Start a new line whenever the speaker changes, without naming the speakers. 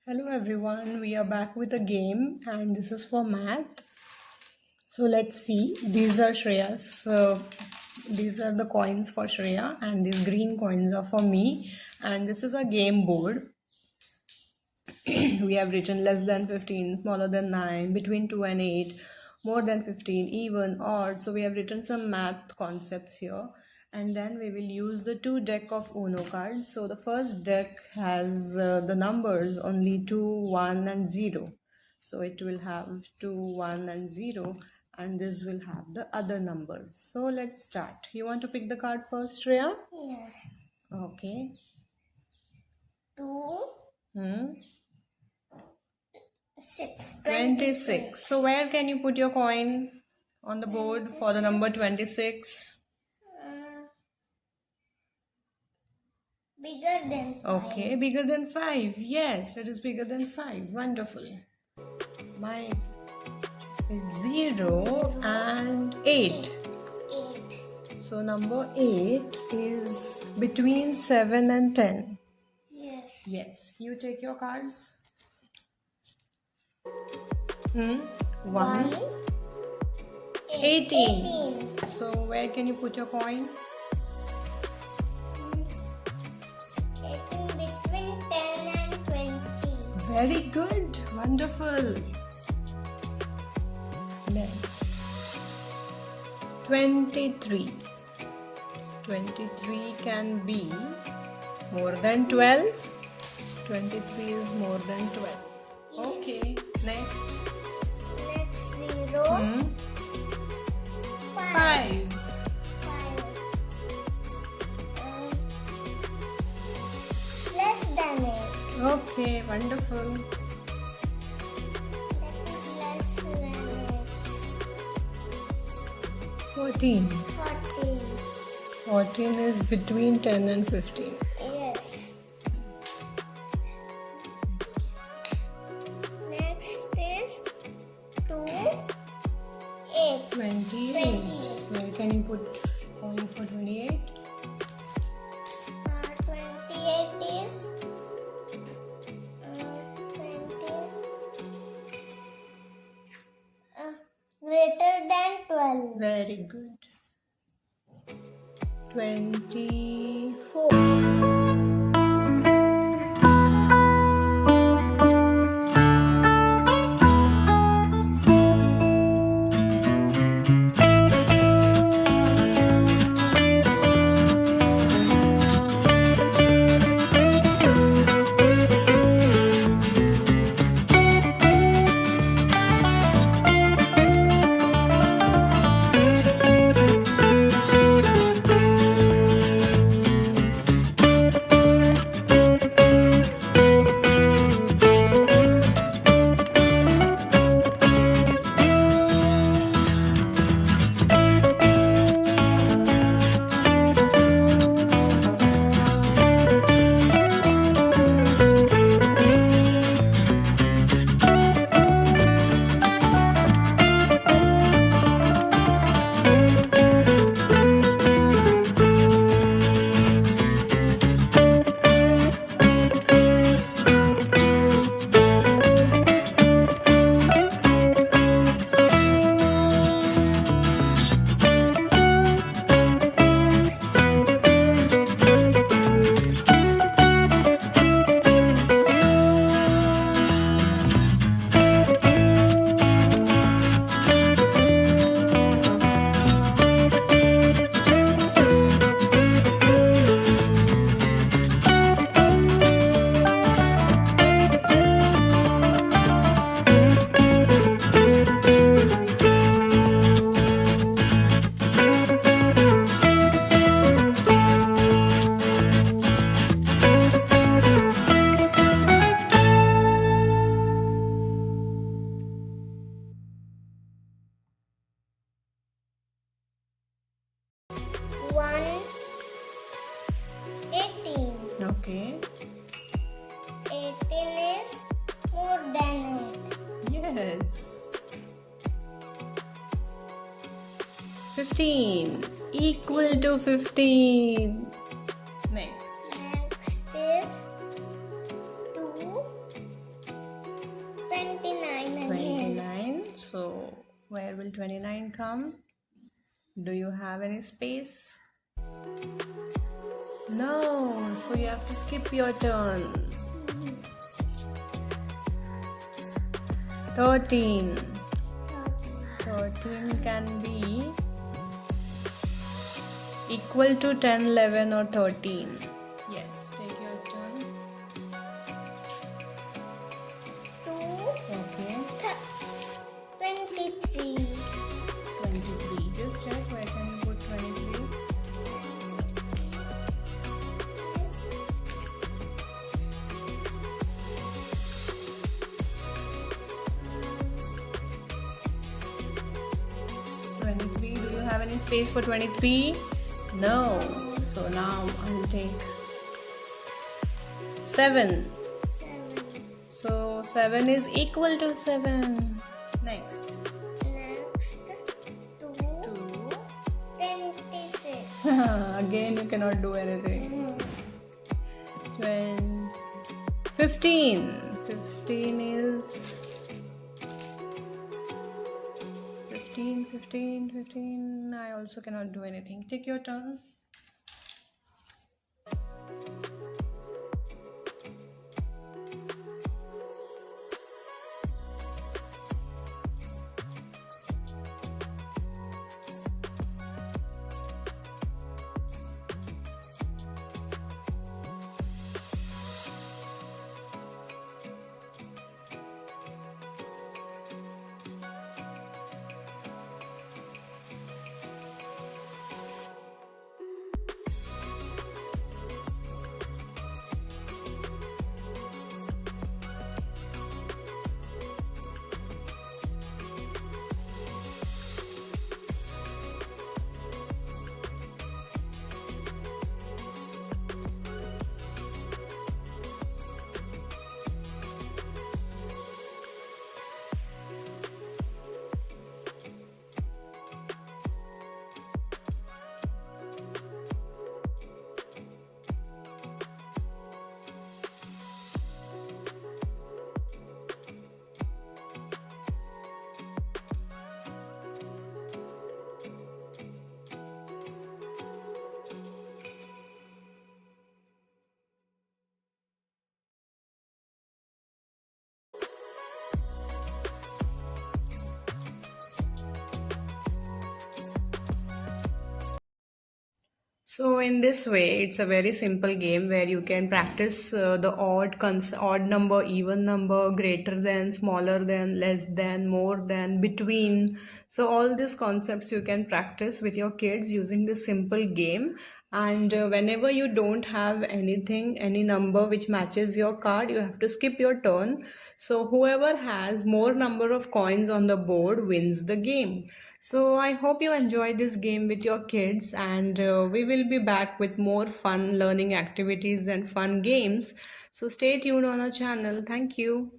Hello everyone, we are back with a game and this is for math. So let's see, these are Shreya's, these are the coins for Shreya and these green coins are for me, and this is a game board. We have written less than 15, smaller than 9, between 2 and 8, more than 15, even, odd. So we have written some math concepts here, and then we will use the two deck of Uno cards. So the first deck has the numbers only 2, 1 and 0. So it will have 2, 1 and 0, and this will have the other numbers. So let's start. You want to pick the card first, Shreya?
Yes.
Okay.
2,
Hmm.
6,
26. So where can you put your coin on the board for the number 26?
Bigger than 5.
Okay, bigger than 5. Yes, it is bigger than 5. Wonderful. My it's 0 and 8.
8.
So number 8 is between 7 and 10.
Yes.
Yes, you take your cards. 1, 18. So where can you put your coin?
18 between 10 and 20.
Very good. Wonderful. Next. 23. 23 can be more than 12. 23 is more than 12. Okay. Next.
Next 0. 5.
5.
Less than 8.
Okay. Wonderful.
That is less than
14.
8. 14.
14 is between 10 and 15.
Yes. Next is 2, 8.
28. Where can you put coin for 28?
28 is 20 greater than 12.
Very good. 24. Okay.
18 is more than 8.
Yes. 15. Equal to 15. Next.
Next is 2,
will 29 come? Do you have any space? No, so you have to skip your turn. 13. 13 can be equal to 10, 11 or 13. Yes, take your turn.
2,
Okay,
23.
23. Just check where can you put 23. Do you have any space for 23? No. So now I'll take 7.
7.
So 7 is equal to 7. Next.
Next, 2,
2.
26.
Again you cannot do anything. 15. 15 is 15. I also cannot do anything. Take your turn. So in this way, it's a very simple game where you can practice the odd number, even number, greater than, smaller than, less than, more than, between. So all these concepts you can practice with your kids using this simple game. And whenever you don't have anything, any number which matches your card, you have to skip your turn. So whoever has more number of coins on the board wins the game. So I hope you enjoy this game with your kids, and we will be back with more fun learning activities and fun games. So stay tuned on our channel. Thank you.